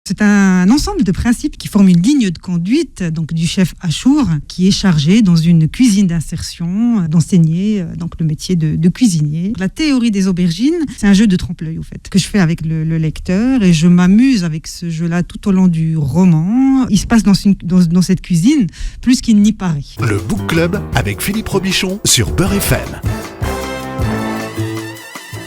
C'est un ensemble de principes qui forment une ligne de conduite donc du chef Achour, qui est chargé dans une cuisine d'insertion d'enseigner donc le métier de cuisinier. La théorie des aubergines, c'est un jeu de trompe-l'œil au fait, que je fais avec le lecteur, et je m'amuse avec ce jeu-là tout au long du roman. Il se passe dans cette cuisine plus qu'il n'y paraît. Le Book Club avec Philippe Robichon sur Beurre FM.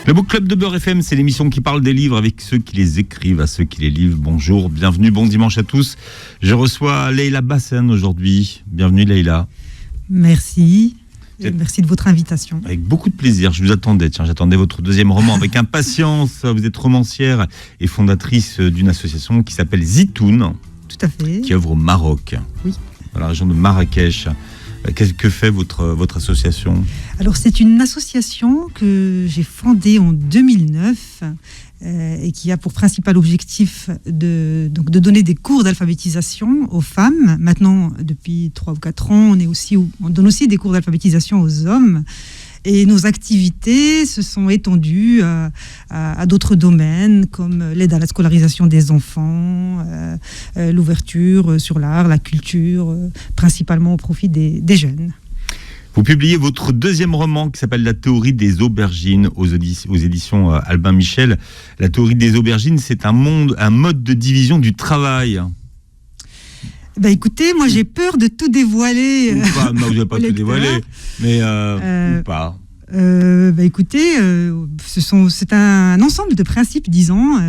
Le Book Club de Beurre FM, c'est l'émission qui parle des livres avec ceux qui les écrivent, à ceux qui les livrent. Bonjour, bienvenue, bon dimanche à tous. Je reçois Leïla Bassène aujourd'hui. Bienvenue Leïla. Merci. Merci de votre invitation. Avec beaucoup de plaisir, je vous attendais. Tiens, j'attendais votre deuxième roman avec impatience. Vous êtes romancière et fondatrice d'une association qui s'appelle Zitoun. Tout à fait. Qui œuvre au Maroc. Oui. Dans la région de Marrakech. Qu'est-ce que fait votre association ? Alors, c'est une association que j'ai fondée en 2009 et qui a pour principal objectif de donner des cours d'alphabétisation aux femmes. Maintenant, depuis 3 ou 4 ans, on donne aussi des cours d'alphabétisation aux hommes. Et nos activités se sont étendues à d'autres domaines, comme l'aide à la scolarisation des enfants, l'ouverture sur l'art, la culture, principalement au profit des jeunes. Vous publiez votre deuxième roman qui s'appelle La théorie des aubergines aux éditions Albin Michel. La théorie des aubergines, c'est un mode de division du travail. Écoutez, moi j'ai peur de tout dévoiler. Ou pas, non, vous n'avez pas tout dévoilé, mais ou pas. Écoutez, c'est un ensemble de principes, disons,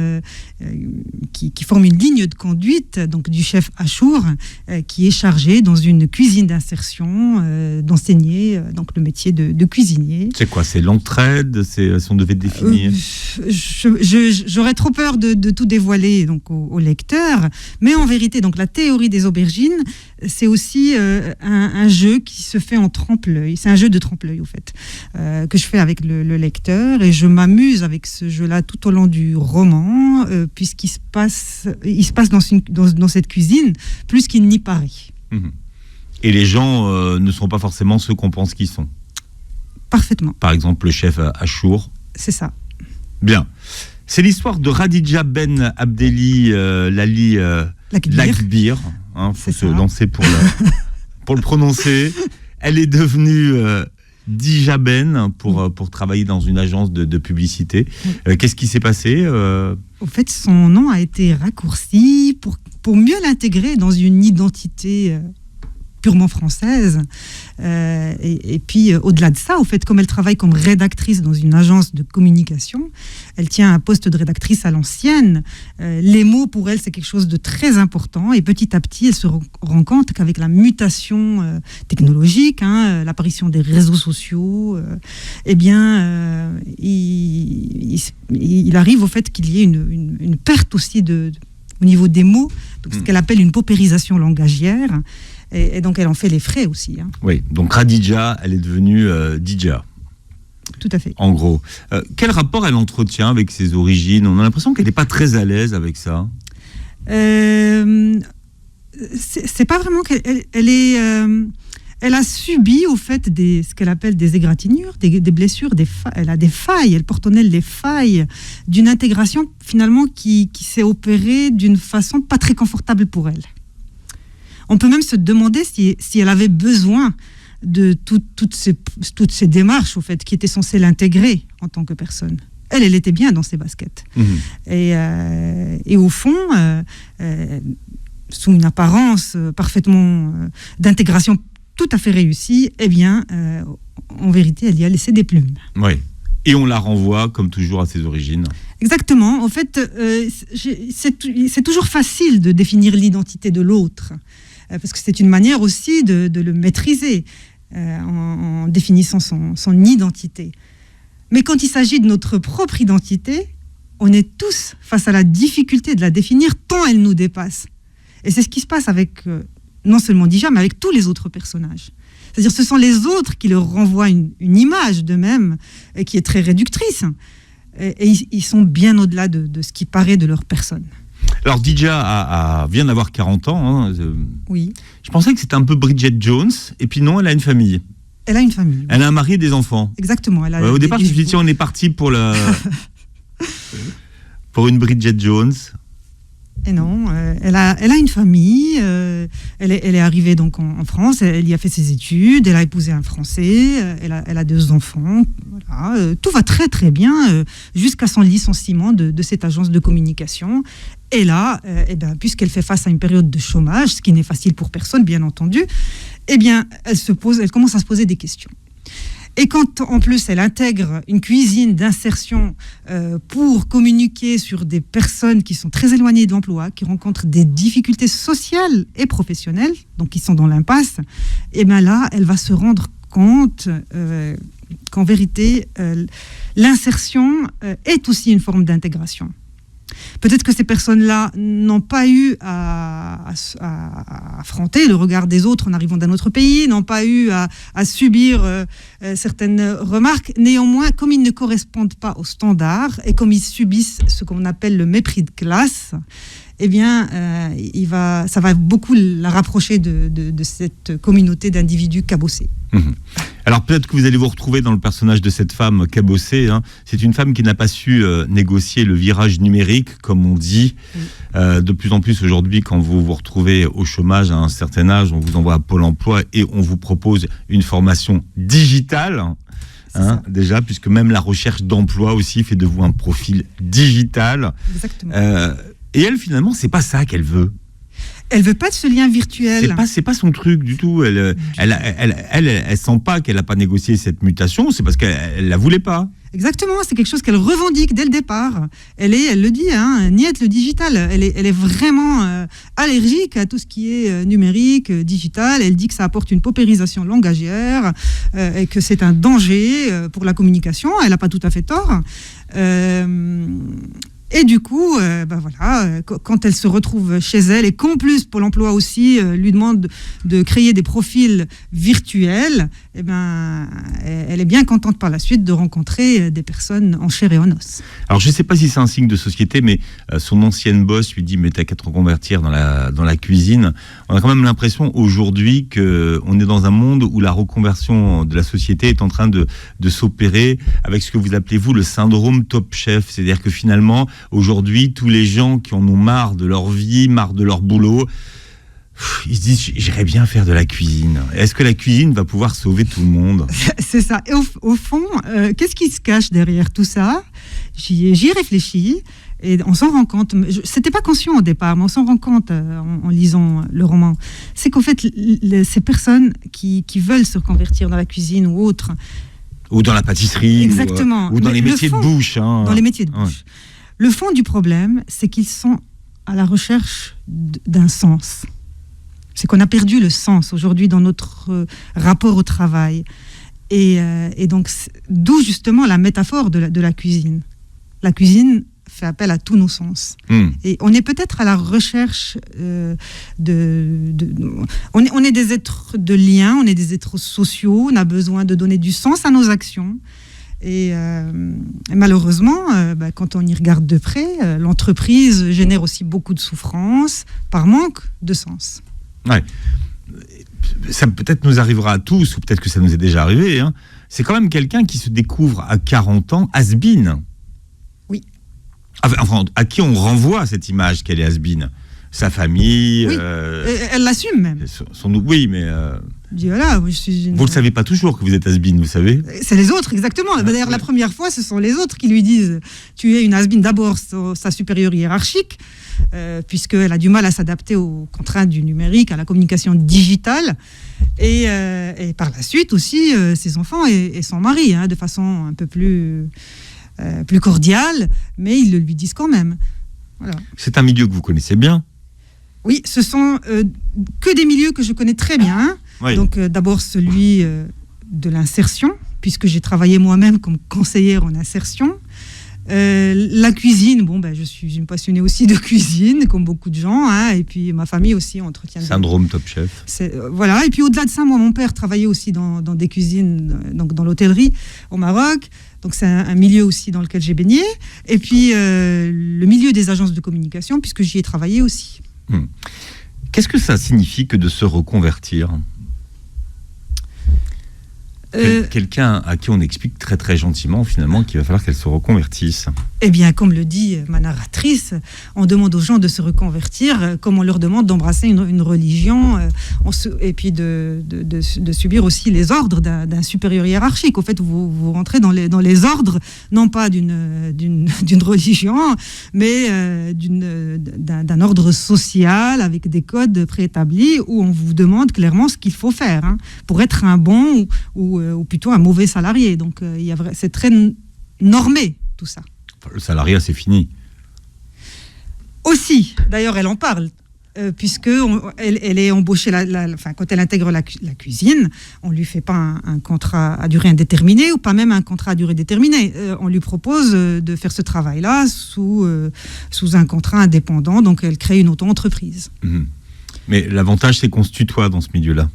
qui forment une ligne de conduite donc du chef Achour, qui est chargé dans une cuisine d'insertion d'enseigner donc le métier de cuisinier. C'est quoi ? C'est l'entraide ? Si on devait définir j'aurais trop peur de tout dévoiler donc au lecteur, mais en vérité, donc la théorie des aubergines, c'est aussi un jeu qui se fait en trompe-l'œil. C'est un jeu de trompe-l'œil, au fait, que je fais avec le lecteur, et je m'amuse avec ce jeu-là tout au long du roman, puisqu'il se passe dans cette cuisine plus qu'il n'y paraît. Et les gens ne sont pas forcément ceux qu'on pense qu'ils sont. Parfaitement. Par exemple, le chef Achour. C'est ça. Bien. C'est l'histoire de Khadija Ben Abdelli Lali Lakbir. Faut se lancer pour le prononcer. Elle est devenue Khadija Ben pour travailler dans une agence de publicité. Qu'est-ce qui s'est passé En fait, son nom a été raccourci pour mieux l'intégrer dans une identité purement française. Et puis, au-delà de ça, au fait, comme elle travaille comme rédactrice dans une agence de communication, elle tient un poste de rédactrice à l'ancienne. Les mots, pour elle, c'est quelque chose de très important. Et petit à petit, elle se rend compte qu'avec la mutation technologique, l'apparition des réseaux sociaux, il arrive au fait qu'il y ait une perte aussi au niveau des mots, donc ce qu'elle appelle une paupérisation langagière. Et donc, elle en fait les frais aussi. Oui, donc Khadija, elle est devenue Dija. Tout à fait. En gros. Quel rapport elle entretient avec ses origines ? On a l'impression qu'elle n'est pas très à l'aise avec ça. C'est pas vraiment qu'elle est... elle a subi, au fait, ce qu'elle appelle des égratignures, des blessures, elle a des failles, elle porte en elle les failles d'une intégration, finalement, qui s'est opérée d'une façon pas très confortable pour elle. On peut même se demander si elle avait besoin de toutes ces démarches, au fait, qui étaient censées l'intégrer en tant que personne. Elle était bien dans ses baskets. Et au fond, sous une apparence parfaitement d'intégration tout à fait réussie, en vérité, elle y a laissé des plumes. Oui. Et on la renvoie, comme toujours, à ses origines. Exactement. En fait, c'est toujours facile de définir l'identité de l'autre, parce que c'est une manière aussi de le maîtriser en définissant son identité. Mais quand il s'agit de notre propre identité, on est tous face à la difficulté de la définir tant elle nous dépasse. Et c'est ce qui se passe avec non seulement Dija, mais avec tous les autres personnages. C'est-à-dire ce sont les autres qui leur renvoient une image d'eux-mêmes qui est très réductrice. Et ils sont bien au-delà de ce qui paraît de leur personne. Alors Dija vient d'avoir 40 ans. Oui. Je pensais que c'était un peu Bridget Jones, et puis non, elle a une famille. Elle a une famille. Oui. Elle a un mari et des enfants. Exactement. Elle a au départ, je me suis dit, on est parti pour une Bridget Jones. Et non, elle a une famille, elle est arrivée donc en France, elle y a fait ses études, elle a épousé un Français, elle a 2 enfants, voilà, tout va très très bien jusqu'à son licenciement de cette agence de communication. Et là, puisqu'elle fait face à une période de chômage, ce qui n'est facile pour personne bien entendu, elle commence à se poser des questions. Et quand, en plus, elle intègre une cuisine d'insertion pour communiquer sur des personnes qui sont très éloignées de l'emploi, qui rencontrent des difficultés sociales et professionnelles, donc qui sont dans l'impasse, et bien là, elle va se rendre compte qu'en vérité, l'insertion est aussi une forme d'intégration. Peut-être que ces personnes-là n'ont pas eu à affronter le regard des autres en arrivant d'un autre pays, n'ont pas eu à subir certaines remarques. Néanmoins, comme ils ne correspondent pas aux standards et comme ils subissent ce qu'on appelle le mépris de classe, eh bien, ça va beaucoup la rapprocher de cette communauté d'individus cabossés. Alors peut-être que vous allez vous retrouver dans le personnage de cette femme cabossée. C'est une femme qui n'a pas su négocier le virage numérique, comme on dit. De plus en plus aujourd'hui, quand vous vous retrouvez au chômage à un certain âge, on vous envoie à Pôle emploi et on vous propose une formation digitale. Déjà, puisque même la recherche d'emploi aussi fait de vous un profil digital. Exactement. Et elle, finalement, c'est pas ça qu'elle veut. Elle veut pas de ce lien virtuel. C'est pas son truc du tout. Elle sent pas qu'elle a pas négocié cette mutation. C'est parce qu'elle la voulait pas. Exactement, c'est quelque chose qu'elle revendique dès le départ. Elle le dit, niette le digital. Elle est vraiment allergique à tout ce qui est numérique, digital. Elle dit que ça apporte une paupérisation langagière et que c'est un danger pour la communication. Elle n'a pas tout à fait tort. Et du coup, quand elle se retrouve chez elle et qu'en plus Pôle emploi aussi lui demande de créer des profils virtuels, elle est bien contente par la suite de rencontrer des personnes en chair et en os. Alors je ne sais pas si c'est un signe de société, mais son ancienne boss lui dit mais t'as qu'à te reconvertir dans la cuisine. On a quand même l'impression aujourd'hui qu'on est dans un monde où la reconversion de la société est en train de s'opérer avec ce que vous appelez vous le syndrome Top Chef, c'est-à-dire que finalement aujourd'hui, tous les gens qui en ont marre de leur vie, marre de leur boulot, ils se disent j'irais bien faire de la cuisine. Est-ce que la cuisine va pouvoir sauver tout le monde ? C'est ça. Et au fond, qu'est-ce qui se cache derrière tout ça ? J'y ai réfléchi et on s'en rend compte. C'était pas conscient au départ, mais on s'en rend compte en lisant le roman. C'est qu'en fait, ces personnes qui veulent se reconvertir dans la cuisine ou autre, ou dans la pâtisserie, exactement, ou dans les métiers de bouche. Dans les métiers de bouche. Le fond du problème, c'est qu'ils sont à la recherche d'un sens. C'est qu'on a perdu le sens aujourd'hui dans notre rapport au travail. Et donc, d'où justement la métaphore de la cuisine. La cuisine fait appel à tous nos sens. Et on est peut-être à la recherche on est des êtres de lien, on est des êtres sociaux, on a besoin de donner du sens à nos actions. Et malheureusement, quand on y regarde de près, l'entreprise génère aussi beaucoup de souffrance par manque de sens. Ouais. Ça peut-être nous arrivera à tous, ou peut-être que ça nous est déjà arrivé. C'est quand même quelqu'un qui se découvre à 40 ans has-been. Oui. Enfin, à qui on renvoie cette image qu'elle est has-been. Sa famille. Oui. Elle l'assume même. Oui, mais. Voilà, je suis Vous ne le savez pas toujours que vous êtes has-been, vous savez ? C'est les autres, exactement. D'ailleurs, la première fois, ce sont les autres qui lui disent « Tu es une has-been ». D'abord, sa supérieure hiérarchique, puisqu'elle a du mal à s'adapter aux contraintes du numérique, à la communication digitale. Et par la suite aussi, ses enfants et son mari, de façon un peu plus cordiale, mais ils le lui disent quand même. Voilà. C'est un milieu que vous connaissez bien ? Oui, ce sont que des milieux que je connais très bien. Oui. Donc d'abord celui de l'insertion, puisque j'ai travaillé moi-même comme conseillère en insertion. La cuisine, je suis une passionnée aussi de cuisine, comme beaucoup de gens, et puis ma famille aussi entretient. Syndrome Top Chef. Voilà, et puis au-delà de ça, moi, mon père travaillait aussi dans des cuisines, donc dans l'hôtellerie au Maroc. Donc c'est un milieu aussi dans lequel j'ai baigné. Et puis le milieu des agences de communication, puisque j'y ai travaillé aussi. Qu'est-ce que ça signifie que de se reconvertir ? Quelqu'un à qui on explique très très gentiment finalement qu'il va falloir qu'elle se reconvertisse. Eh bien, comme le dit ma narratrice, on demande aux gens de se reconvertir, comme on leur demande d'embrasser une religion, et puis de subir aussi les ordres d'un supérieur hiérarchique. Au fait, vous rentrez dans les ordres, non pas d'une religion, mais d'un ordre social avec des codes préétablis où on vous demande clairement ce qu'il faut faire pour être un bon ou plutôt un mauvais salarié. Donc, c'est très normé, tout ça. Le salariat, c'est fini. Aussi, d'ailleurs, elle en parle, puisque elle est embauchée, quand elle intègre la cuisine, on ne lui fait pas un contrat à durée indéterminée, ou pas même un contrat à durée déterminée. On lui propose de faire ce travail-là sous un contrat indépendant, donc elle crée une auto-entreprise. Mmh. Mais l'avantage, c'est qu'on se tutoie dans ce milieu-là.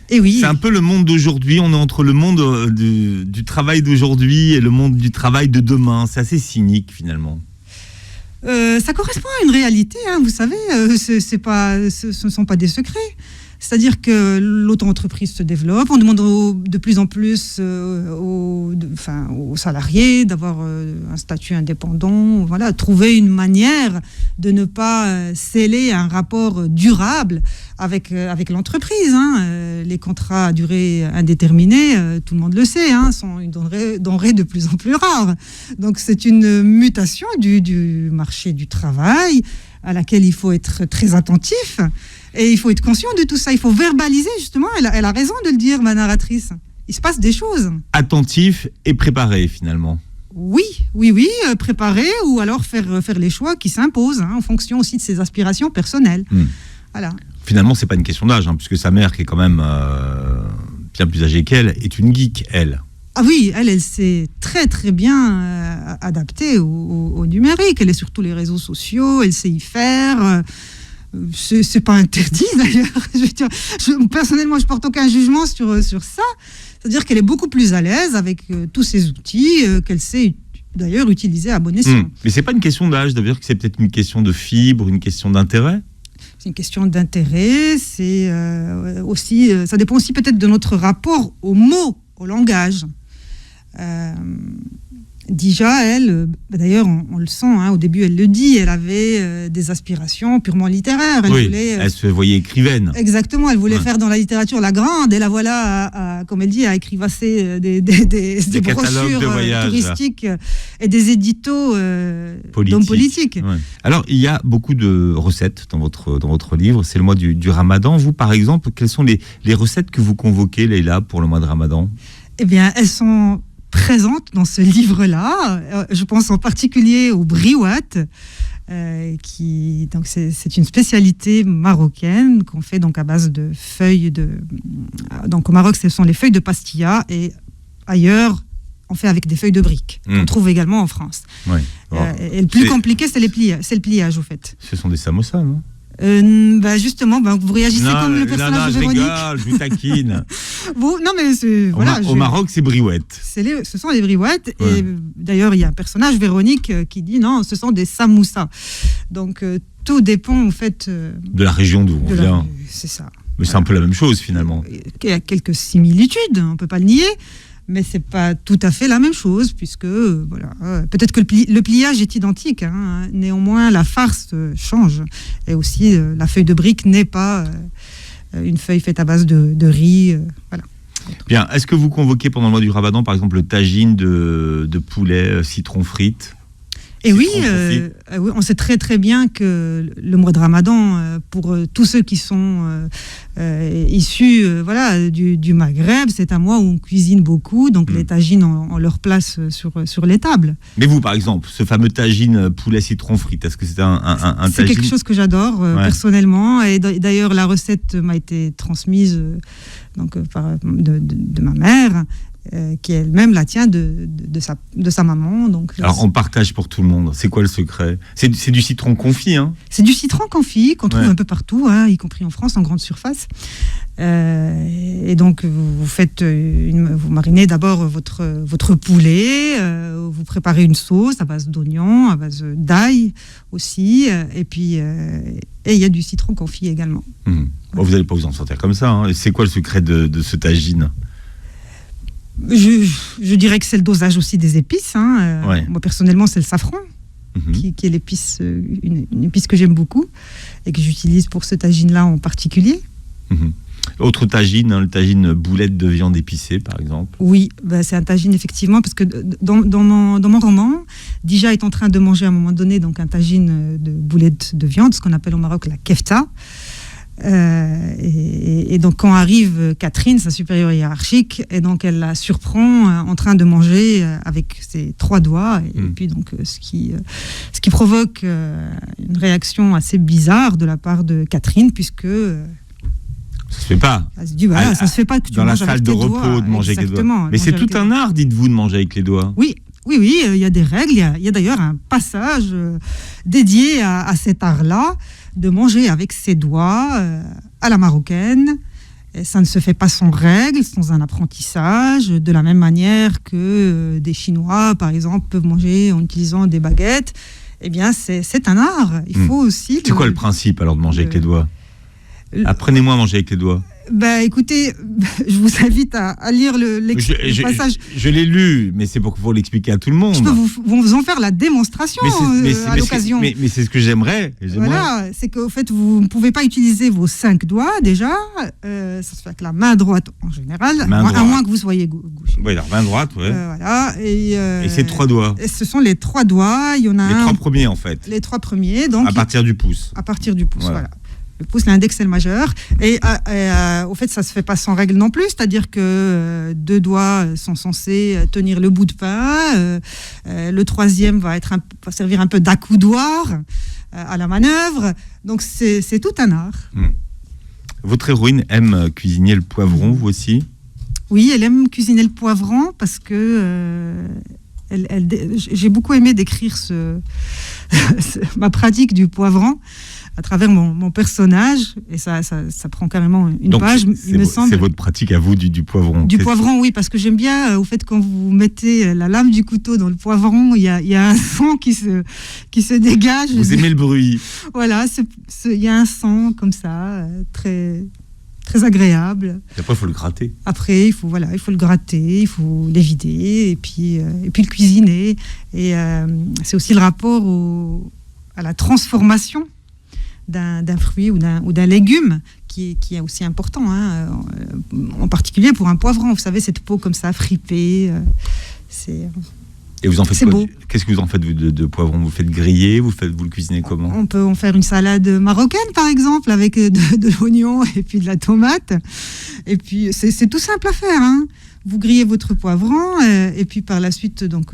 Et oui. C'est un peu le monde d'aujourd'hui, on est entre le monde du travail d'aujourd'hui et le monde du travail de demain. C'est assez cynique finalement. Ça correspond à une réalité, vous savez, ce ne sont pas des secrets. C'est-à-dire que l'auto-entreprise se développe, on demande de plus en plus aux salariés d'avoir un statut indépendant, voilà, trouver une manière de ne pas sceller un rapport durable avec l'entreprise. Les contrats à durée indéterminée, tout le monde le sait, sont une denrée de plus en plus rare. Donc c'est une mutation du marché du travail à laquelle il faut être très attentif. Et il faut être conscient de tout ça, il faut verbaliser justement, elle a raison de le dire, ma narratrice. Il se passe des choses. Attentif et préparé finalement. Oui, préparer ou alors faire les choix qui s'imposent en fonction aussi de ses aspirations personnelles. Voilà. Finalement, c'est pas une question d'âge, puisque sa mère, qui est quand même bien plus âgée qu'elle, est une geek, elle. Ah oui, elle s'est très très bien adaptée au numérique. Elle est sur tous les réseaux sociaux, elle sait y faire. C'est pas interdit d'ailleurs. Personnellement, je porte aucun jugement sur ça. C'est-à-dire qu'elle est beaucoup plus à l'aise avec tous ces outils qu'elle sait d'ailleurs utiliser à bon escient. Mais c'est pas une question d'âge, d'ailleurs que c'est peut-être une question de fibre, une question d'intérêt. C'est une question d'intérêt. C'est aussi, ça dépend aussi peut-être de notre rapport aux mots, au langage. Dija, elle, d'ailleurs, on le sent, au début, elle le dit, elle avait des aspirations purement littéraires. Elle se voyait écrivaine. Exactement, elle voulait faire dans la littérature la grande, et la voilà, comme elle dit, à écrivasser des brochures touristiques et des éditos d'hommes politiques. Ouais. Alors, il y a beaucoup de recettes dans votre livre, c'est le mois du Ramadan. Vous, par exemple, quelles sont les recettes que vous convoquez, Leïla, pour le mois de Ramadan ? Eh bien, elles sont présente dans ce livre-là. Je pense en particulier au briouat, donc c'est une spécialité marocaine qu'on fait donc à base de feuilles donc au Maroc, ce sont les feuilles de pastilla, et ailleurs, on fait avec des feuilles de briques qu'on trouve également en France. Ouais. Et le plus compliqué, c'est le pliage, au fait. Ce sont des samosas, non ? Justement, vous réagissez comme le personnage de Véronique. Je rigole, je vous taquine. Au Maroc, c'est briouettes. Ce sont les briouettes. Ouais. Et d'ailleurs, il y a un personnage, Véronique, qui dit non, ce sont des samoussas. Donc, tout dépend, en fait... de la région d'où on vient. C'est ça. Mais c'est un peu la même chose, finalement. Il y a quelques similitudes, on ne peut pas le nier. Mais ce n'est pas tout à fait la même chose, puisque peut-être que le pliage est identique. Néanmoins, la farce change. Et aussi, la feuille de brique n'est pas une feuille faite à base de riz. Voilà. Bien. Est-ce que vous convoquez pendant le mois du Ramadan, par exemple, le tagine de poulet citron frites ? Et oui, on sait très très bien que le mois de Ramadan, pour tous ceux qui sont issus du Maghreb, c'est un mois où on cuisine beaucoup, donc les tagines ont leur place sur les tables. Mais vous, par exemple, ce fameux tagine poulet citron frites, est-ce que c'est un tagine ? C'est quelque chose que j'adore personnellement, et d'ailleurs la recette m'a été transmise de ma mère. Qui elle-même la tient de sa maman. Donc, alors on partage pour tout le monde. C'est quoi le secret ? C'est du citron confit, C'est du citron confit qu'on trouve un peu partout, y compris en France, en grande surface. Et donc vous marinez d'abord votre poulet, vous préparez une sauce à base d'oignons, à base d'ail aussi, et puis il y a du citron confit également. Bon, vous n'allez pas vous en sortir comme ça. Et c'est quoi le secret de ce tagine ? Je dirais que c'est le dosage aussi des épices. Moi, personnellement, c'est le safran qui est l'épice, une épice que j'aime beaucoup et que j'utilise pour ce tagine-là en particulier. Autre tagine, le tagine boulette de viande épicée, par exemple. Oui, c'est un tagine, effectivement, parce que dans mon roman, Dija est en train de manger à un moment donné donc un tagine de boulette de viande, ce qu'on appelle au Maroc la kefta. Et donc quand arrive Catherine, sa supérieure hiérarchique, et donc elle la surprend en train de manger avec ses 3 doigts, et puis donc ce qui provoque une réaction assez bizarre de la part de Catherine, puisque ça se fait pas. Ça se dit, ça se fait pas que tu dans manges la salle de repos de manger avec les doigts. Mais c'est tout un art, dites-vous, de manger avec les doigts. Oui, il y a des règles. Il y a d'ailleurs un passage dédié à cet art-là, de manger avec ses doigts à la marocaine. Et ça ne se fait pas sans règles, sans un apprentissage, de la même manière que des Chinois, par exemple, peuvent manger en utilisant des baguettes. Eh bien, c'est un art. Il faut aussi... C'est quoi le principe, alors, de manger avec les doigts ? Apprenez-moi à manger avec les doigts. Écoutez, je vous invite à lire le passage. Je l'ai lu, mais c'est pour l'expliquer à tout le monde. Je peux vous en faire la démonstration à l'occasion. Mais c'est ce que j'aimerais. Voilà, c'est qu'au fait, vous ne pouvez pas utiliser vos 5 doigts déjà. Ça se fait avec la main droite en général, à moins que vous soyez gaucher. Oui, la main droite, oui. Voilà. Et c'est 3 doigts. Et ce sont les 3 doigts. Il y en a les 3 premiers, en fait. Les 3 premiers. Donc, à partir du pouce. À partir du pouce, voilà. Le pouce, l'index et le majeur. Et au fait, ça ne se fait pas sans règle non plus. C'est-à-dire que 2 doigts sont censés tenir le bout de pain. Le 3e va servir un peu d'accoudoir à la manœuvre. Donc, c'est tout un art. Votre héroïne aime cuisiner le poivron, vous aussi ? Oui, elle aime cuisiner le poivron parce que... j'ai beaucoup aimé décrire ma pratique du poivron à travers mon personnage, et ça prend carrément une page, il me semble. C'est votre pratique à vous du poivron. Du poivron, oui, parce que j'aime bien, au fait, quand vous mettez la lame du couteau dans le poivron, il y a un son qui se dégage. Vous aimez le bruit. Voilà, il y a un son comme ça, très, très agréable. Et après, il faut le gratter. Après, il faut le gratter, il faut l'évider, et puis le cuisiner. Et c'est aussi le rapport à la transformation d'un fruit ou d'un légume qui est aussi important, en particulier pour un poivron. Vous savez, cette peau comme ça, fripée, Et vous en faites c'est quoi ? beau. Qu'est-ce que vous en faites de poivron ? Vous le faites griller ? Vous le cuisinez comment ? On peut en faire une salade marocaine, par exemple, avec de l'oignon et puis de la tomate. Et puis, c'est tout simple à faire. Vous grillez votre poivron et puis par la suite, donc...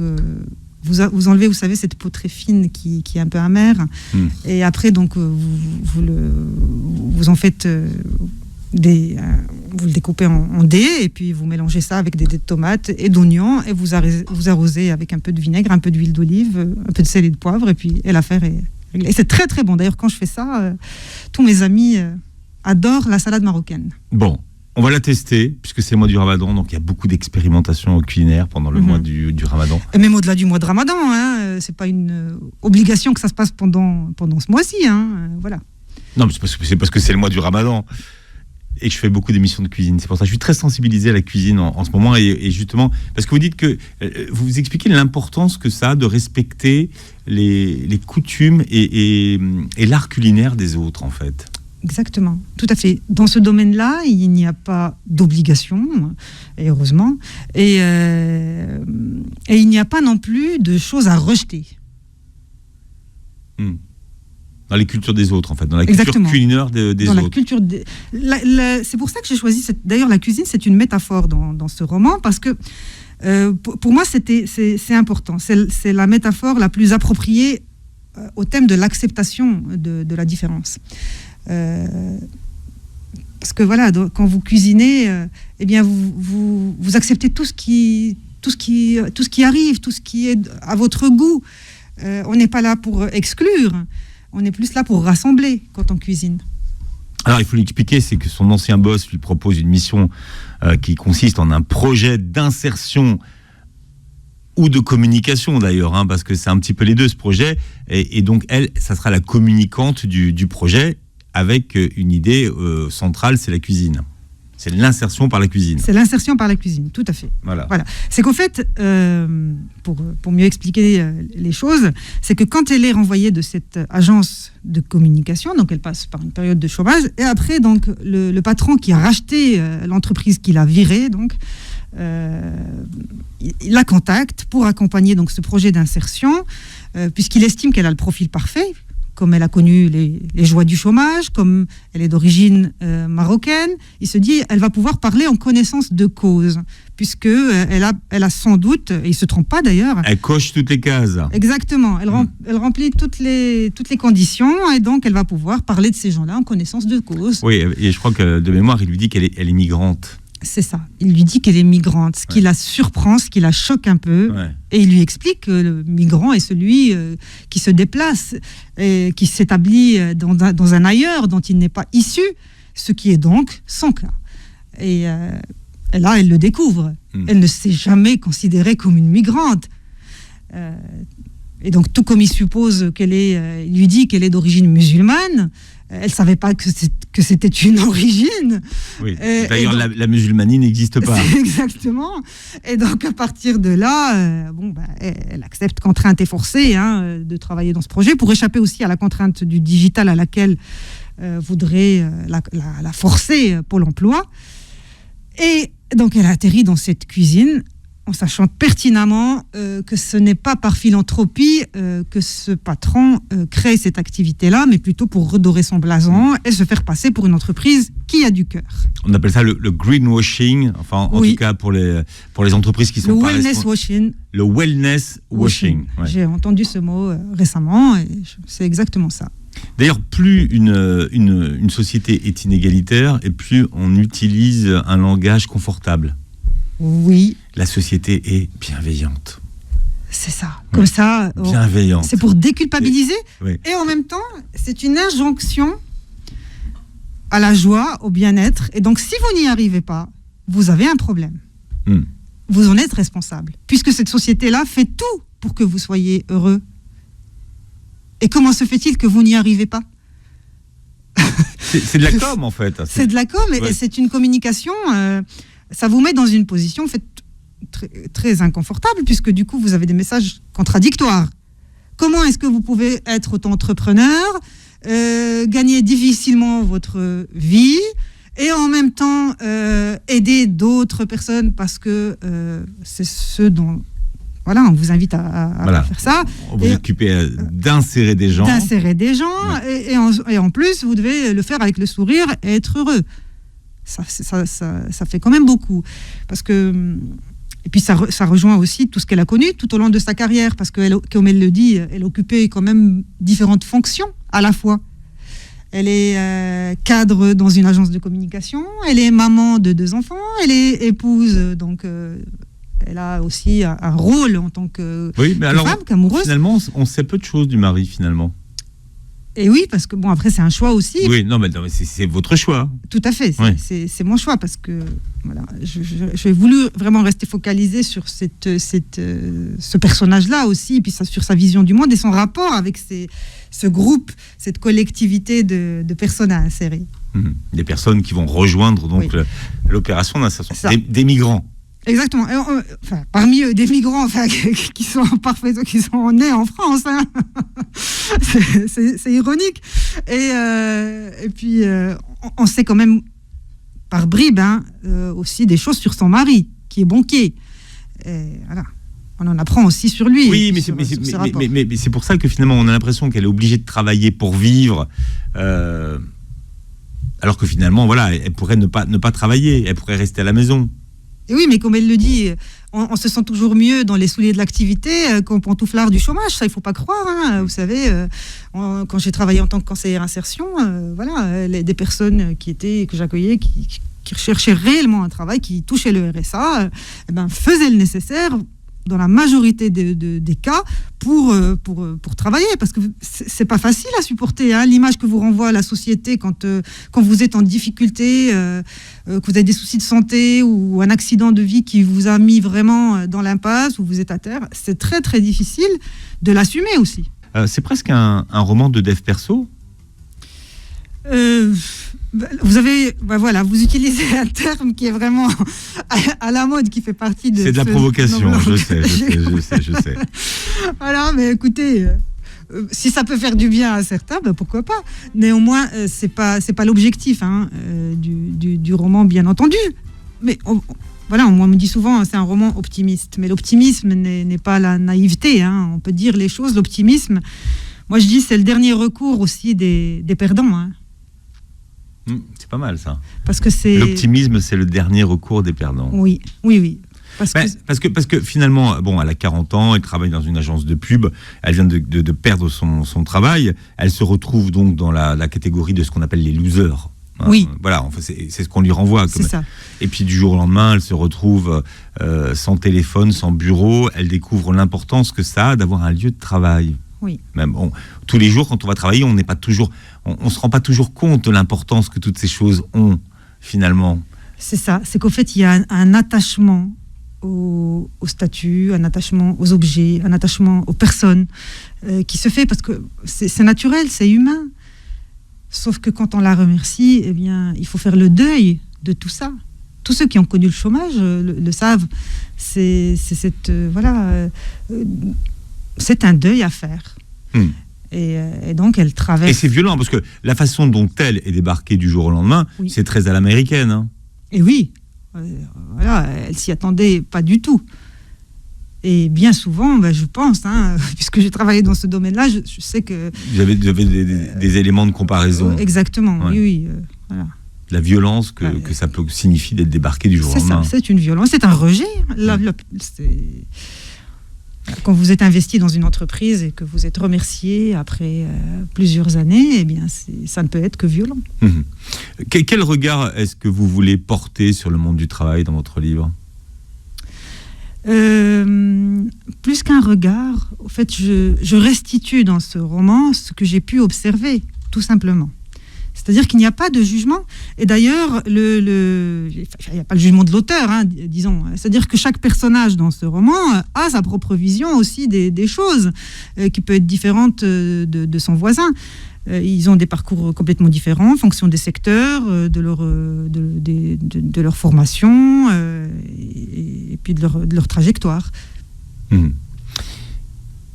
Vous enlevez, vous savez, cette peau très fine qui est un peu amère. Et après, donc, vous en faites vous le découpez en dés, et puis vous mélangez ça avec des dés de tomates et d'oignons, et vous arrosez avec un peu de vinaigre, un peu d'huile d'olive, un peu de sel et de poivre, et l'affaire est réglée. Et c'est très très bon. D'ailleurs, quand je fais ça, tous mes amis adorent la salade marocaine. Bon. On va la tester, puisque c'est le mois du Ramadan, donc il y a beaucoup d'expérimentation culinaire pendant le mois du Ramadan. Et même au-delà du mois de Ramadan, c'est pas une obligation que ça se passe pendant ce mois-ci, voilà. Non, mais c'est parce que c'est le mois du Ramadan et que je fais beaucoup d'émissions de cuisine. C'est pour ça que je suis très sensibilisé à la cuisine en ce moment, et justement, parce que vous dites que vous expliquez l'importance que ça a de respecter les coutumes et l'art culinaire des autres, en fait. Exactement, tout à fait. Dans ce domaine-là, il n'y a pas d'obligation, et heureusement, et il n'y a pas non plus de choses à rejeter. Dans les cultures des autres, en fait, dans la culture culinaire des dans autres. La culture c'est pour ça que j'ai choisi d'ailleurs, la cuisine, c'est une métaphore dans ce roman, parce que pour moi, c'est important. C'est la métaphore la plus appropriée au thème de l'acceptation de la différence. Parce que voilà, quand vous cuisinez, eh bien vous acceptez tout ce qui arrive, tout ce qui est à votre goût. On n'est pas là pour exclure, on est plus là pour rassembler quand on cuisine. Alors il faut lui expliquer, c'est que son ancien boss lui propose une mission qui consiste en un projet d'insertion ou de communication d'ailleurs, parce que c'est un petit peu les deux, ce projet, et donc elle, ça sera la communicante du projet, avec une idée centrale, c'est la cuisine. C'est l'insertion par la cuisine. C'est l'insertion par la cuisine, tout à fait. Voilà. C'est qu'en fait, pour mieux expliquer les choses, c'est que quand elle est renvoyée de cette agence de communication, donc elle passe par une période de chômage, et après, donc, le patron qui a racheté l'entreprise qu'il a virée, donc, il la contacte pour accompagner donc, ce projet d'insertion, puisqu'il estime qu'elle a le profil parfait, comme elle a connu les joies du chômage, comme elle est d'origine marocaine, il se dit elle va pouvoir parler en connaissance de cause, puisque elle a sans doute, et il se trompe pas d'ailleurs. Elle coche toutes les cases. Exactement, elle remplit toutes les conditions, et donc elle va pouvoir parler de ces gens-là en connaissance de cause. Oui, et je crois que de mémoire, il lui dit qu'elle est migrante. C'est ça. Il lui dit qu'elle est migrante, ce qui la surprend, ce qui la choque un peu. Ouais. Et il lui explique que le migrant est celui qui se déplace, et qui s'établit dans un ailleurs dont il n'est pas issu, ce qui est donc son cas. Et là, elle le découvre. Elle ne s'est jamais considérée comme une migrante. Et donc, tout comme il suppose il lui dit qu'elle est d'origine musulmane, elle ne savait pas que c'était une origine. Oui. D'ailleurs, donc, la musulmanie n'existe pas. Exactement. Et donc, à partir de là, elle accepte contrainte et forcée de travailler dans ce projet pour échapper aussi à la contrainte du digital à laquelle voudrait la forcer Pôle emploi. Et donc, elle atterrit dans cette cuisine en sachant pertinemment que ce n'est pas par philanthropie que ce patron crée cette activité-là, mais plutôt pour redorer son blason et se faire passer pour une entreprise qui a du cœur. On appelle ça le greenwashing, enfin en tout cas pour les entreprises qui sont le wellness washing. Le wellness washing. Ouais. J'ai entendu ce mot récemment et c'est exactement ça. D'ailleurs, plus une société est inégalitaire et plus on utilise un langage confortable. Oui. La société est bienveillante. C'est ça. Comme ça, bienveillante. C'est pour déculpabiliser. Oui. Et en même temps, c'est une injonction à la joie, au bien-être. Et donc, si vous n'y arrivez pas, vous avez un problème. Vous en êtes responsable. Puisque cette société-là fait tout pour que vous soyez heureux. Et comment se fait-il que vous n'y arrivez pas ? C'est de la com, en fait. C'est de la com, et c'est une communication... ça vous met dans une position très, très inconfortable, puisque du coup, vous avez des messages contradictoires. Comment est-ce que vous pouvez être auto-entrepreneur, gagner difficilement votre vie, et en même temps aider d'autres personnes, parce que c'est ce dont... Voilà, on vous invite à faire ça. On vous occupez d'insérer des gens. Ouais. Et en plus, vous devez le faire avec le sourire et être heureux. Ça fait quand même beaucoup. Parce que, et puis ça rejoint aussi tout ce qu'elle a connu tout au long de sa carrière, parce que, comme elle le dit, elle occupait quand même différentes fonctions à la fois. Elle est cadre dans une agence de communication, elle est maman de 2 enfants, elle est épouse, donc elle a aussi un rôle en tant que femme, qu'amoureuse. Finalement, on sait peu de choses du mari, finalement. Et oui, parce que bon, après, c'est un choix aussi. Oui, non, mais c'est votre choix. Tout à fait, c'est mon choix, parce que voilà, j'ai voulu vraiment rester focalisée sur ce personnage-là aussi, et puis sur sa vision du monde et son rapport avec ce groupe, cette collectivité de personnes à insérer. Des personnes qui vont rejoindre donc l'opération d'insertion, des migrants. Exactement. Parmi eux, des migrants qui sont nés en France. Hein. C'est ironique. Et puis, on sait quand même, par bribes, aussi des choses sur son mari, qui est banquier. Et voilà. On en apprend aussi sur lui. Oui, mais c'est pour ça que finalement, on a l'impression qu'elle est obligée de travailler pour vivre. Alors que finalement, voilà, elle pourrait ne pas travailler. Elle pourrait rester à la maison. Et oui, mais comme elle le dit, on se sent toujours mieux dans les souliers de l'activité qu'en pantouflard du chômage. Ça, il ne faut pas croire. Hein. Vous savez, quand j'ai travaillé en tant que conseillère insertion, des personnes que j'accueillais, qui recherchaient réellement un travail, qui touchaient le RSA, faisaient le nécessaire dans la majorité des cas pour travailler, parce que c'est pas facile à supporter, hein, l'image que vous renvoie la société quand vous êtes en difficulté, que vous avez des soucis de santé ou un accident de vie qui vous a mis vraiment dans l'impasse, ou vous êtes à terre. C'est très très difficile de l'assumer aussi. C'est presque un roman de dev perso. Vous utilisez un terme qui est vraiment à la mode, qui fait partie de... C'est de la provocation, je sais. Voilà, mais écoutez, si ça peut faire du bien à certains, pourquoi pas. Néanmoins, c'est pas l'objectif du roman, bien entendu. Mais moi, on me dit souvent, c'est un roman optimiste. Mais l'optimisme n'est pas la naïveté. On peut dire les choses, l'optimisme. Moi, je dis, c'est le dernier recours aussi des perdants. C'est pas mal, ça. Parce que l'optimisme, c'est le dernier recours des perdants. Oui. Parce que finalement, elle a 40 ans, elle travaille dans une agence de pub, elle vient de perdre son travail, elle se retrouve donc dans la catégorie de ce qu'on appelle les losers. Oui. Voilà, c'est ce qu'on lui renvoie. C'est ça. Et puis du jour au lendemain, elle se retrouve sans téléphone, sans bureau, elle découvre l'importance que ça a d'avoir un lieu de travail. Oui. Même tous les jours, quand on va travailler, on se rend pas toujours compte de l'importance que toutes ces choses ont, finalement. C'est ça, c'est qu'au fait, il y a un attachement au statut, un attachement aux objets, un attachement aux personnes qui se fait parce que c'est naturel, c'est humain. Sauf que quand on la remercie, eh bien, il faut faire le deuil de tout ça. Tous ceux qui ont connu le chômage le savent. C'est un deuil à faire. Et donc, elle traverse... Et c'est violent, parce que la façon dont elle est débarquée du jour au lendemain, c'est très à l'américaine. Et oui, elle s'y attendait pas du tout. Et bien souvent, je pense, puisque j'ai travaillé dans ce domaine-là, je sais que... Vous avez des éléments de comparaison. Exactement, ouais. Oui. La violence que ça peut signifier d'être débarqué du jour au lendemain. C'est une violence, c'est un rejet. Quand vous êtes investi dans une entreprise et que vous êtes remercié après plusieurs années, eh bien, ça ne peut être que violent. Quel regard est-ce que vous voulez porter sur le monde du travail dans votre livre ? Plus qu'un regard, en fait, je restitue dans ce roman ce que j'ai pu observer, tout simplement. C'est-à-dire qu'il n'y a pas de jugement. Et d'ailleurs, il n'y a pas le jugement de l'auteur, disons. C'est-à-dire que chaque personnage dans ce roman a sa propre vision aussi des choses, qui peut être différente de son voisin. Ils ont des parcours complètement différents en fonction des secteurs, de leur formation et puis de leur trajectoire. Il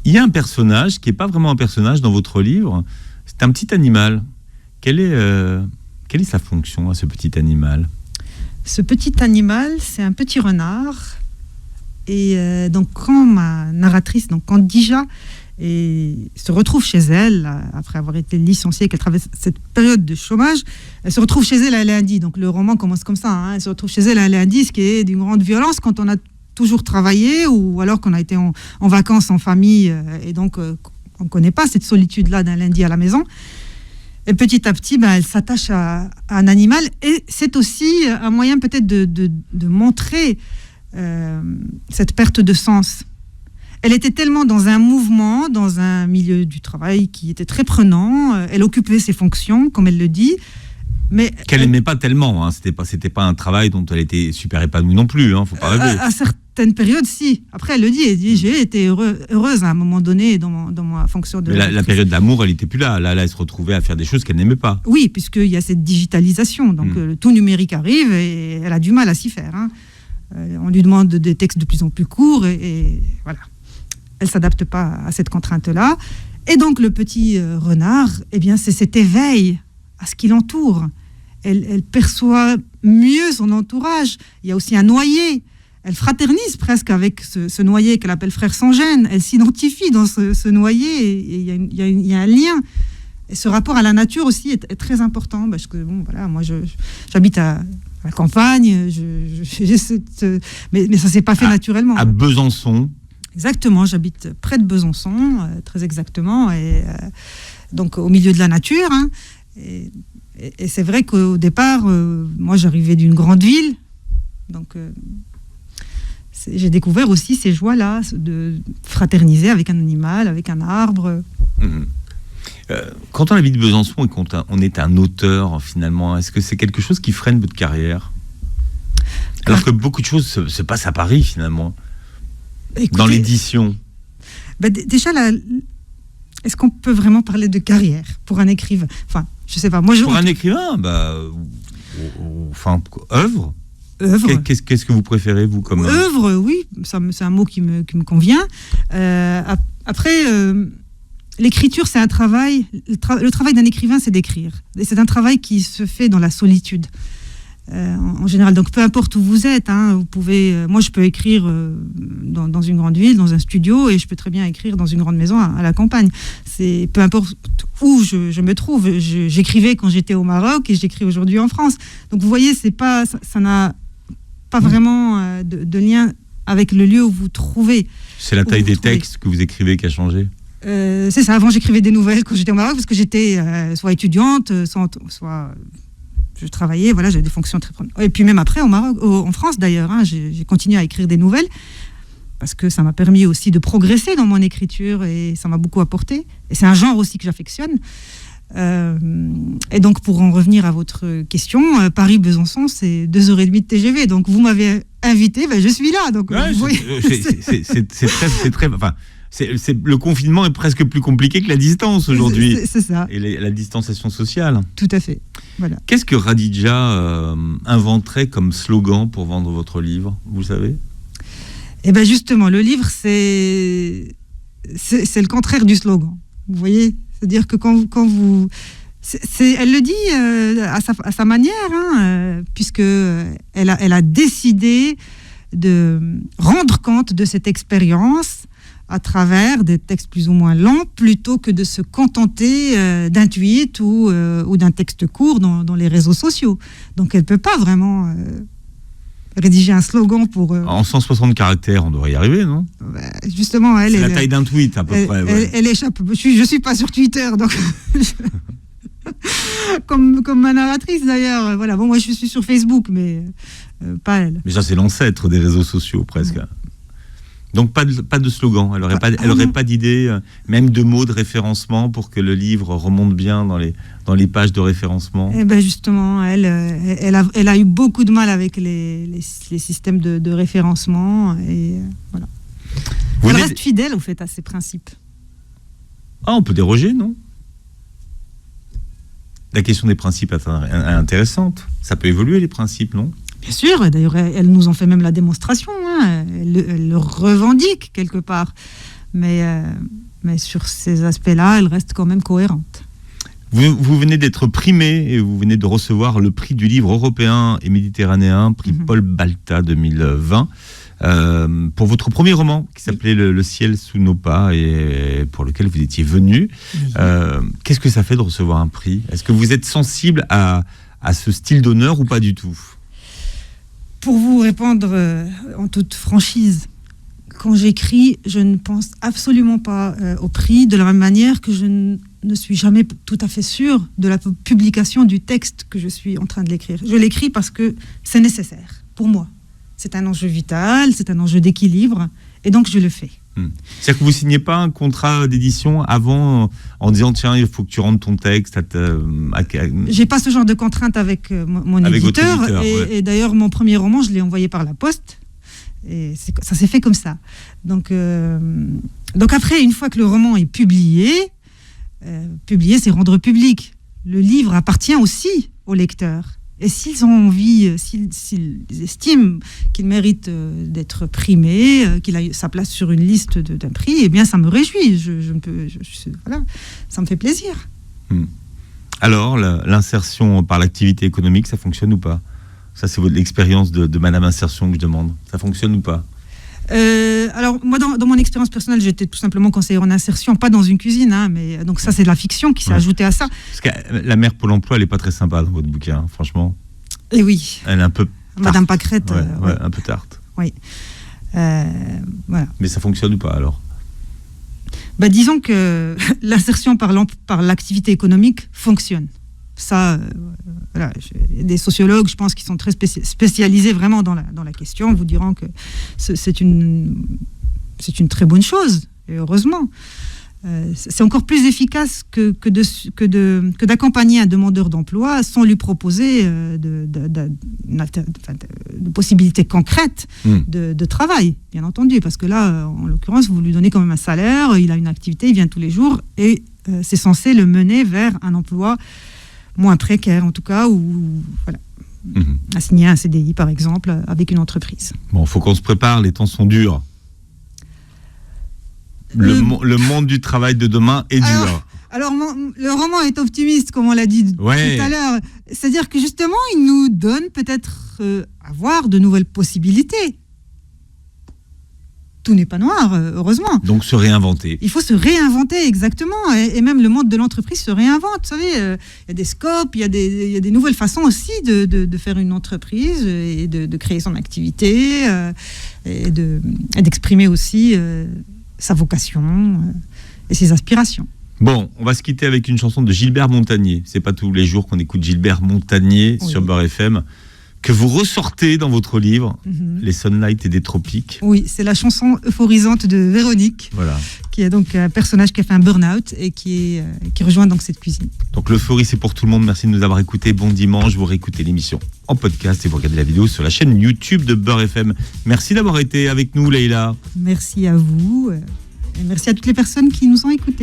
y a un personnage qui n'est pas vraiment un personnage dans votre livre. C'est un petit animal. Quelle est sa fonction à ce petit animal ? Ce petit animal, c'est un petit renard. Et donc, quand ma narratrice, quand Dija, se retrouve chez elle, après avoir été licenciée, qu'elle traverse cette période de chômage, elle se retrouve chez elle un lundi. Donc, le roman commence comme ça. Elle se retrouve chez elle un lundi, ce qui est d'une grande violence quand on a toujours travaillé ou alors qu'on a été en vacances en famille. Et donc, on ne connaît pas cette solitude-là d'un lundi à la maison. Et petit à petit, elle s'attache à un animal. Et c'est aussi un moyen peut-être de montrer cette perte de sens. Elle était tellement dans un mouvement, dans un milieu du travail qui était très prenant. Elle occupait ses fonctions, comme elle le dit. Mais qu'elle n'aimait pas tellement. C'était pas un travail dont elle était super épanouie non plus. Faut pas rêver. À certaines périodes, si. Après, elle dit j'ai été heureuse à un moment donné dans ma fonction de... Mais la période d'amour, elle n'était plus là. Là, elle se retrouvait à faire des choses qu'elle n'aimait pas. Oui, puisqu'il y a cette digitalisation. Donc, tout numérique arrive et elle a du mal à s'y faire. On lui demande des textes de plus en plus courts et voilà. Elle ne s'adapte pas à cette contrainte-là. Et donc, le petit renard, eh bien, c'est cet éveil à ce qui l'entoure. Elle perçoit mieux son entourage. Il y a aussi un noyer. Elle fraternise presque avec ce noyer qu'elle appelle frère sans gêne. Elle s'identifie dans ce noyer et il y a un lien. Et ce rapport à la nature aussi est très important parce que moi j'habite à la campagne, mais ça s'est pas fait naturellement. À Besançon. Exactement, j'habite près de Besançon, très exactement, et donc au milieu de la nature. Et c'est vrai qu'au départ, moi j'arrivais d'une grande ville, donc j'ai découvert aussi ces joies-là de fraterniser avec un animal, avec un arbre. Quand on habite Besançon et qu'on est un auteur, finalement, est-ce que c'est quelque chose qui freine votre carrière ? Alors que beaucoup de choses se passent à Paris, finalement. Écoutez, dans l'édition. Déjà, est-ce qu'on peut vraiment parler de carrière pour un écrivain ? Enfin, Je sais pas. Pour un écrivain, œuvre. Qu'est-ce que vous préférez, vous, comme œuvre? Oui, c'est un mot qui me convient. Après, l'écriture, c'est un travail. Le travail d'un écrivain, c'est d'écrire. Et c'est un travail qui se fait dans la solitude. En général, donc peu importe où vous êtes, vous pouvez. Moi, je peux écrire dans une grande ville, dans un studio, et je peux très bien écrire dans une grande maison à la campagne. C'est peu importe où je me trouve. J'écrivais quand j'étais au Maroc et j'écris aujourd'hui en France. Donc vous voyez, ça n'a pas vraiment de lien avec le lieu où vous trouvez. C'est la taille des textes que vous écrivez qui a changé. C'est ça. Avant, j'écrivais des nouvelles quand j'étais au Maroc parce que j'étais soit étudiante, soit je travaillais, voilà, j'avais des fonctions très... Et puis même après, au Maroc, en France d'ailleurs, j'ai continué à écrire des nouvelles parce que ça m'a permis aussi de progresser dans mon écriture et ça m'a beaucoup apporté. Et c'est un genre aussi que j'affectionne. Et donc, pour en revenir à votre question, Paris-Besançon, c'est 2h30 de TGV. Donc, vous m'avez invité, je suis là. Donc, c'est très... Enfin, le confinement est presque plus compliqué que la distance aujourd'hui. C'est ça. Et la distanciation sociale. Tout à fait. Voilà. Qu'est-ce que Radija inventerait comme slogan pour vendre votre livre, vous savez? Eh bien, justement, le livre, c'est le contraire du slogan. Vous voyez? C'est-à-dire que quand vous... elle le dit à sa manière, puisque elle a décidé de rendre compte de cette expérience à travers des textes plus ou moins lents, plutôt que de se contenter d'un tweet ou d'un texte court dans les réseaux sociaux. Donc elle ne peut pas vraiment rédiger un slogan pour... En 160 caractères, on devrait y arriver, non? Justement, c'est la taille d'un tweet, à peu près. Ouais. Elle échappe. Je suis pas sur Twitter, donc... comme ma narratrice, d'ailleurs. Voilà. Bon, moi, je suis sur Facebook, mais pas elle. Mais ça, c'est l'ancêtre des réseaux sociaux, presque. Ouais. Donc, pas de slogan. Elle n'aurait pas d'idée, même de mots de référencement pour que le livre remonte bien dans les pages de référencement. Eh ben justement, elle a eu beaucoup de mal avec les systèmes de référencement. Et voilà. Elle reste fidèle, au fait, à ses principes. Ah, on peut déroger, non? La question des principes est intéressante. Ça peut évoluer, les principes, non? Bien sûr, d'ailleurs, elle nous en fait même la démonstration. Elle le revendique quelque part. Mais sur ces aspects-là, elle reste quand même cohérente. Vous venez d'être primé et vous venez de recevoir le prix du livre européen et méditerranéen, prix Paul Balta 2020, pour votre premier roman qui s'appelait Le ciel sous nos pas et pour lequel vous étiez venu. Qu'est-ce que ça fait de recevoir un prix? Est-ce que vous êtes sensible à ce style d'honneur ou pas du tout? Pour vous répondre en toute franchise, quand j'écris, je ne pense absolument pas au prix, de la même manière que je ne suis jamais tout à fait sûre de la publication du texte que je suis en train de l'écrire. Je l'écris parce que c'est nécessaire pour moi. C'est un enjeu vital, c'est un enjeu d'équilibre, et donc je le fais. C'est-à-dire que vous ne signez pas un contrat d'édition avant en disant tiens, il faut que tu rendes ton texte J'ai pas ce genre de contrainte avec mon éditeur. Et d'ailleurs, mon premier roman, je l'ai envoyé par la poste. Et ça s'est fait comme ça. Donc après, une fois que le roman est publié, c'est rendre public. Le livre appartient aussi aux lecteurs. Et s'ils ont envie, s'ils estiment qu'il mérite d'être primé, qu'il a sa place sur une liste d'un prix, eh bien ça me réjouit. Voilà, ça me fait plaisir. Alors, l'insertion par l'activité économique, ça fonctionne ou pas? Ça, c'est l'expérience de Madame Insertion que je demande. Ça fonctionne ou pas? Alors, moi, dans mon expérience personnelle, j'étais tout simplement conseillère en insertion, pas dans une cuisine, mais donc ça, c'est de la fiction qui s'est ajoutée à ça. Parce que la mère Pôle emploi, elle n'est pas très sympa dans votre bouquin, franchement. Et oui. Elle est un peu tarte. Madame Pâquerette. Ouais, un peu tarte. Oui. Voilà. Mais ça fonctionne ou pas, alors? Disons que l'insertion par l'activité économique fonctionne. Ça, voilà, des sociologues, je pense, qui sont très spécialisés vraiment dans la question, vous diront que c'est une très bonne chose, et heureusement. C'est encore plus efficace que d'accompagner un demandeur d'emploi sans lui proposer de possibilités concrètes de travail, bien entendu, parce que là, en l'occurrence, vous lui donnez quand même un salaire, il a une activité, il vient tous les jours, et c'est censé le mener vers un emploi moins précaires en tout cas, ou voilà, à signer un CDI par exemple avec une entreprise. Bon, faut qu'on se prépare, les temps sont durs. Le monde du travail de demain est dur. Alors, le roman est optimiste, comme on l'a dit tout à l'heure. C'est-à-dire que justement, il nous donne peut-être avoir de nouvelles possibilités. Tout n'est pas noir, heureusement. Donc se réinventer. Il faut se réinventer, exactement. Et même le monde de l'entreprise se réinvente. Vous savez, il y a des scopes, il y a des nouvelles façons aussi de faire une entreprise et de créer son activité et d'exprimer aussi sa vocation et ses aspirations. Bon, on va se quitter avec une chanson de Gilbert Montagné. C'est pas tous les jours qu'on écoute Gilbert Montagné sur Beurre FM, que vous ressortez dans votre livre, Les Sunlight et des Tropiques. Oui, c'est la chanson euphorisante de Véronique, qui est donc un personnage qui a fait un burn-out et qui rejoint donc cette cuisine. Donc l'euphorie, c'est pour tout le monde. Merci de nous avoir écoutés. Bon dimanche. Vous réécoutez l'émission en podcast et vous regardez la vidéo sur la chaîne YouTube de Beurre FM. Merci d'avoir été avec nous, Leïla. Merci à vous et merci à toutes les personnes qui nous ont écoutés.